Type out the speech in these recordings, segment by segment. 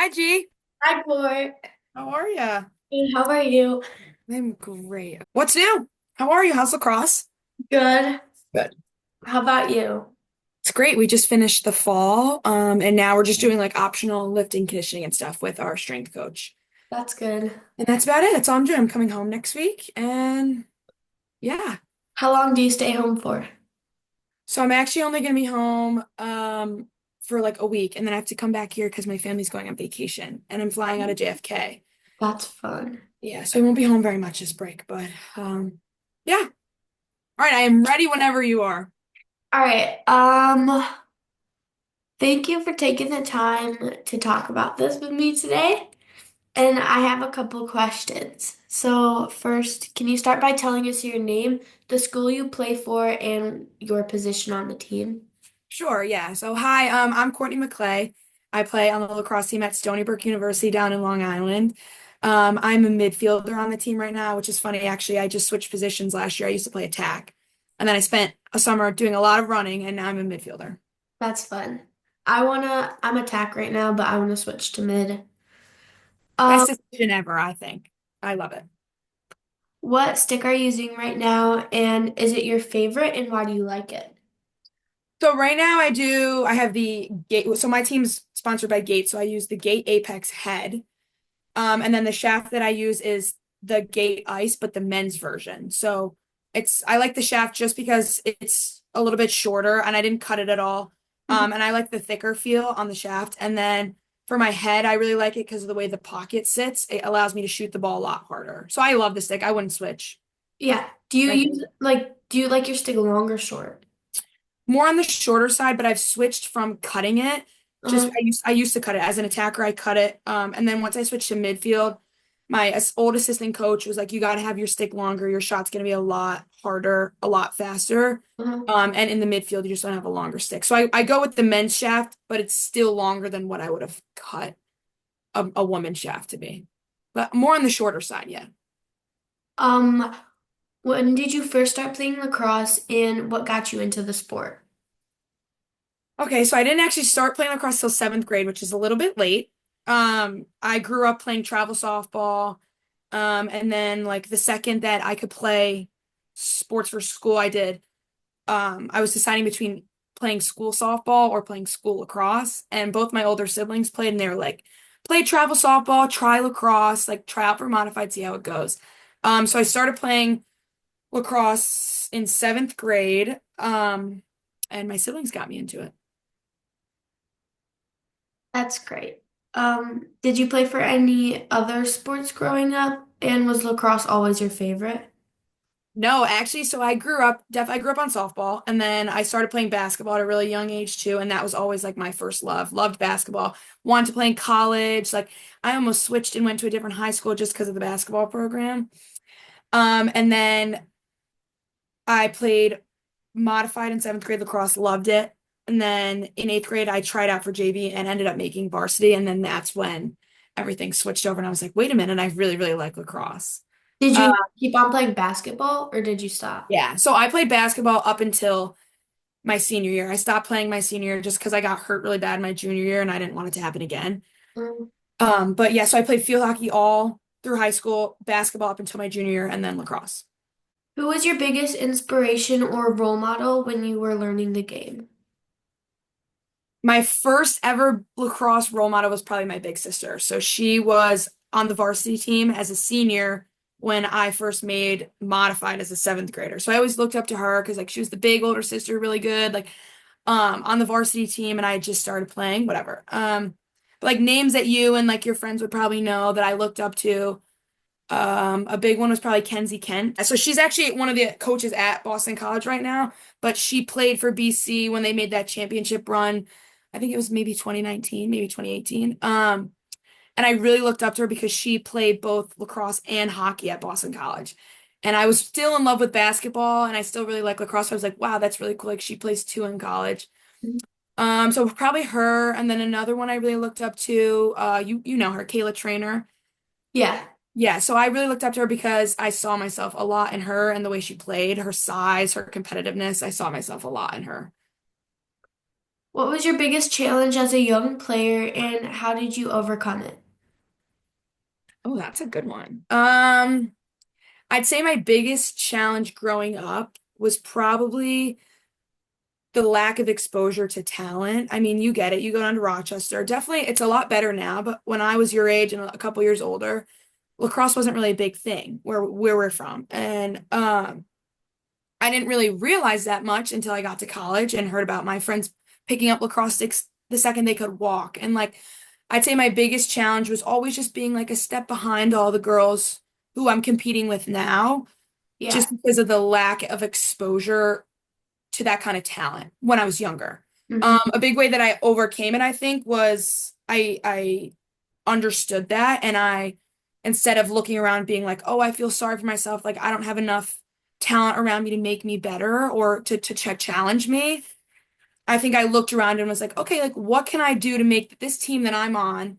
Hi, G. Hi, Court. How are ya? Hey, how are you? I'm great. What's new? How are you? How's lacrosse? Good. Good. How about you? It's great. We just finished the fall, and now we're just doing like optional lifting, conditioning, and stuff with our strength coach. That's good. And that's about it. That's all I'm doing. I'm coming home next week, and yeah. How long do you stay home for? So I'm actually only gonna be home for like a week, and then I have to come back here because my family's going on vacation, and I'm flying out of JFK. That's fun. Yeah, so I won't be home very much this break, but yeah. All right, I am ready whenever you are. All right. Thank you for taking the time to talk about this with me today. And I have a couple questions. So, first, can you start by telling us your name, the school you play for, and your position on the team? Sure, yeah. So hi, I'm Courtney Maclay. I play on the lacrosse team at Stony Brook University down in Long Island. I'm a midfielder on the team right now, which is funny actually. I just switched positions last year. I used to play attack. And then I spent a summer doing a lot of running and now I'm a midfielder. That's fun. I'm attack right now, but I wanna switch to mid. Best Um, decision ever, I think. I love it. What stick are you using right now, and is it your favorite, and why do you like it? So right now I have the Gate. So my team's sponsored by Gate, so I use the Gate Apex head. And then the shaft that I use is the Gate Ice, but the men's version. So I like the shaft just because it's a little bit shorter and I didn't cut it at all. Mhm. And I like the thicker feel on the shaft. And then for my head, I really like it because of the way the pocket sits. It allows me to shoot the ball a lot harder. So I love the stick. I wouldn't switch. Yeah. Like Do you like your stick long or short? more on the shorter side, but I've switched from cutting it. Just Uh-huh. I used to cut it as an attacker. I cut it, and then once I switched to midfield, my old assistant coach was like, "You got to have your stick longer. Your shot's gonna be a lot harder, a lot faster." Uh-huh. And in the midfield, you just don't have a longer stick. So I go with the men's shaft, but it's still longer than what I would have cut a woman's shaft to be, but more on the shorter side, yeah. Um, when did you first start playing lacrosse, and what got you into the sport? Okay, so I didn't actually start playing lacrosse till seventh grade, which is a little bit late. I grew up playing travel softball. And then like the second that I could play sports for school, I did. I was deciding between playing school softball or playing school lacrosse, and both my older siblings played, and they were like, play travel softball, try lacrosse, like try out for modified, see how it goes. So I started playing lacrosse in seventh grade, and my siblings got me into it. That's great. Did you play for any other sports growing up, and was lacrosse always your favorite? No, actually, so I grew up on softball and then I started playing basketball at a really young age too, and that was always like my first love. Loved basketball. Wanted to play in college. Like I almost switched and went to a different high school just because of the basketball program. And then I played modified in seventh grade lacrosse, loved it. And then in eighth grade, I tried out for JV and ended up making varsity. And then that's when everything switched over and I was like, wait a minute, I really, really like lacrosse. Did Uh, you keep on playing basketball, or did you stop? yeah, so I played basketball up until my senior year. I stopped playing my senior year just because I got hurt really bad my junior year and I didn't want it to happen again. Mm. But yeah, so I played field hockey all through high school, basketball up until my junior year, and then lacrosse. Who was your biggest inspiration or role model when you were learning the game? My first ever lacrosse role model was probably my big sister. So she was on the varsity team as a senior when I first made modified as a seventh grader. So I always looked up to her because like she was the big older sister, really good. Like on the varsity team and I had just started playing, whatever. But like names that you and like your friends would probably know that I looked up to. A big one was probably Kenzie Kent. So she's actually one of the coaches at Boston College right now, but she played for BC when they made that championship run. I think it was maybe 2019, maybe 2018. And I really looked up to her because she played both lacrosse and hockey at Boston College. And I was still in love with basketball and I still really like lacrosse. So I was like, wow, that's really cool. Like she plays two in college. So probably her, and then another one I really looked up to, you know her, Kayla Trainer. Yeah. Yeah, so I really looked up to her because I saw myself a lot in her and the way she played, her size, her competitiveness. I saw myself a lot in her. What was your biggest challenge as a young player and how did you overcome it? Oh, that's a good one. I'd say my biggest challenge growing up was probably the lack of exposure to talent. I mean, you get it. You go down to Rochester. Definitely, it's a lot better now, but when I was your age and a couple years older, lacrosse wasn't really a big thing where we're from. And I didn't really realize that much until I got to college and heard about my friends picking up lacrosse sticks the second they could walk. And like I'd say my biggest challenge was always just being like a step behind all the girls who I'm competing with now, Yeah. just because of the lack of exposure to that kind of talent when I was younger. Hmm. A big way that I overcame it, I think, was I understood that and I instead of looking around being like, oh, I feel sorry for myself, like I don't have enough talent around me to make me better or to challenge me. I think I looked around and was like, okay, like what can I do to make this team that I'm on,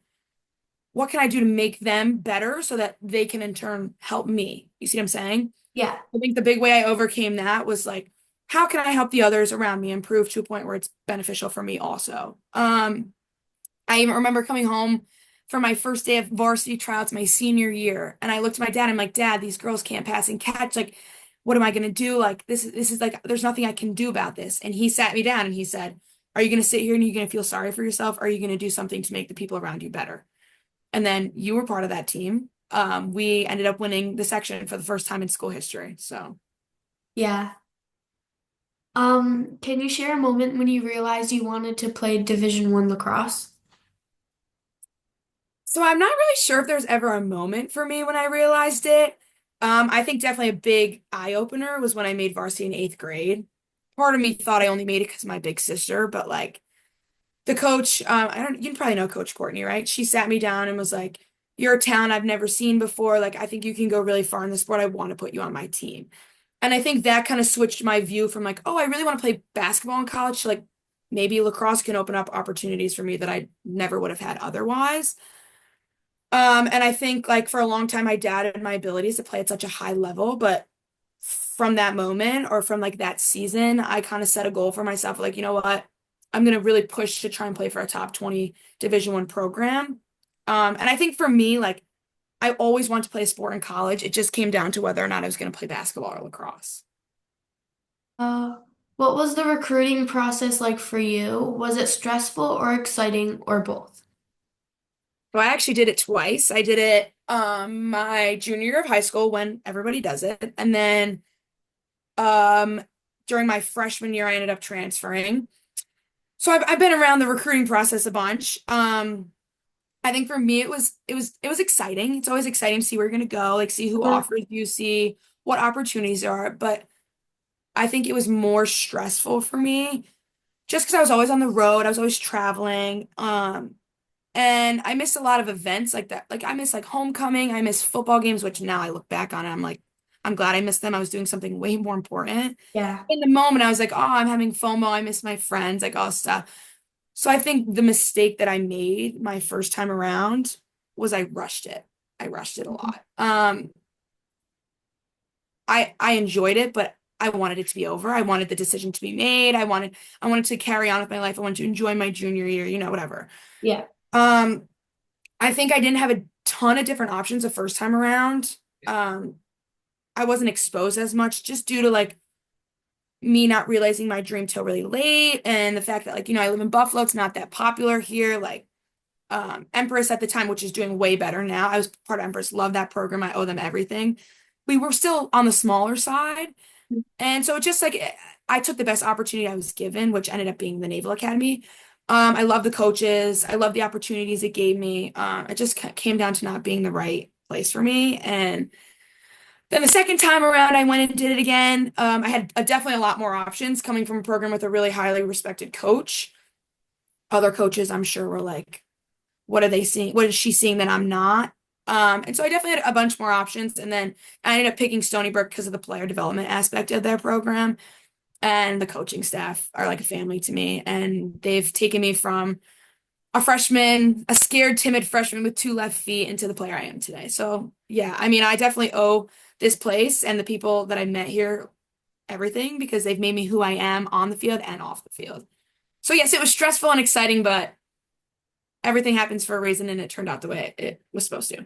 what can I do to make them better so that they can in turn help me? You see what I'm saying? Yeah. I think the big way I overcame that was like, how can I help the others around me improve to a point where it's beneficial for me also? I even remember coming home for my first day of varsity tryouts my senior year, and I looked at my dad. I'm like, Dad, these girls can't pass and catch. Like, what am I gonna do? Like, this is like, there's nothing I can do about this. And he sat me down and he said, are you gonna sit here and you're gonna feel sorry for yourself? Or are you gonna do something to make the people around you better? And then you were part of that team. We ended up winning the section for the first time in school history. So. Yeah. Can you share a moment when you realized you wanted to play Division One lacrosse? So I'm not really sure if there's ever a moment for me when I realized it. I think definitely a big eye opener was when I made varsity in eighth grade. Part of me thought I only made it because of my big sister, but like the coach, I don't, you probably know Coach Courtney, right? She sat me down and was like, "You're a talent I've never seen before. Like I think you can go really far in the sport. I want to put you on my team." And I think that kind of switched my view from like, "Oh, I really want to play basketball in college," to like maybe lacrosse can open up opportunities for me that I never would have had otherwise. And I think like for a long time I doubted my abilities to play at such a high level, but from that moment or from like that season, I kind of set a goal for myself, like, you know what? I'm gonna really push to try and play for a top 20 Division One program. And I think for me, like I always wanted to play a sport in college. It just came down to whether or not I was gonna play basketball or lacrosse. Uh, what was the recruiting process like for you? Was it stressful or exciting or both? So I actually did it twice. I did it my junior year of high school when everybody does it, and then um during my freshman year I ended up transferring. So I've been around the recruiting process a bunch. I think for me it was exciting. It's always exciting to see where you're gonna go, like see who Mhm. offers you, see what opportunities there are. But I think it was more stressful for me just because I was always on the road. I was always traveling. And I missed a lot of events like that. Like I miss like homecoming, I miss football games, which now I look back on it, I'm like, I'm glad I missed them. I was doing something way more important. Yeah. In the moment, I was like, oh, I'm having FOMO. I miss my friends, like all stuff. So I think the mistake that I made my first time around was I rushed it. I rushed it a Mhm. lot. I enjoyed it, but I wanted it to be over. I wanted the decision to be made. I wanted to carry on with my life. I wanted to enjoy my junior year, whatever. Yeah. Um, I think I didn't have a ton of different options the first time around. Um, I wasn't exposed as much just due to like me not realizing my dream till really late and the fact that like, I live in Buffalo, it's not that popular here. Like Empress at the time, which is doing way better now. I was part of Empress, love that program. I owe them everything. We were still on the smaller side. And so it just like I took the best opportunity I was given, which ended up being the Naval Academy. I love the coaches. I love the opportunities it gave me. It just came down to not being the right place for me. And then the second time around, I went and did it again. I had definitely a lot more options coming from a program with a really highly respected coach. Other coaches, I'm sure, were like, what are they seeing? What is she seeing that I'm not? And so I definitely had a bunch more options. And then I ended up picking Stony Brook because of the player development aspect of their program. And the coaching staff are like a family to me. And they've taken me from a freshman, a scared, timid freshman with two left feet into the player I am today. So yeah, I mean, I definitely owe this place and the people that I met here everything because they've made me who I am on the field and off the field. So yes, it was stressful and exciting, but everything happens for a reason and it turned out the way it was supposed to.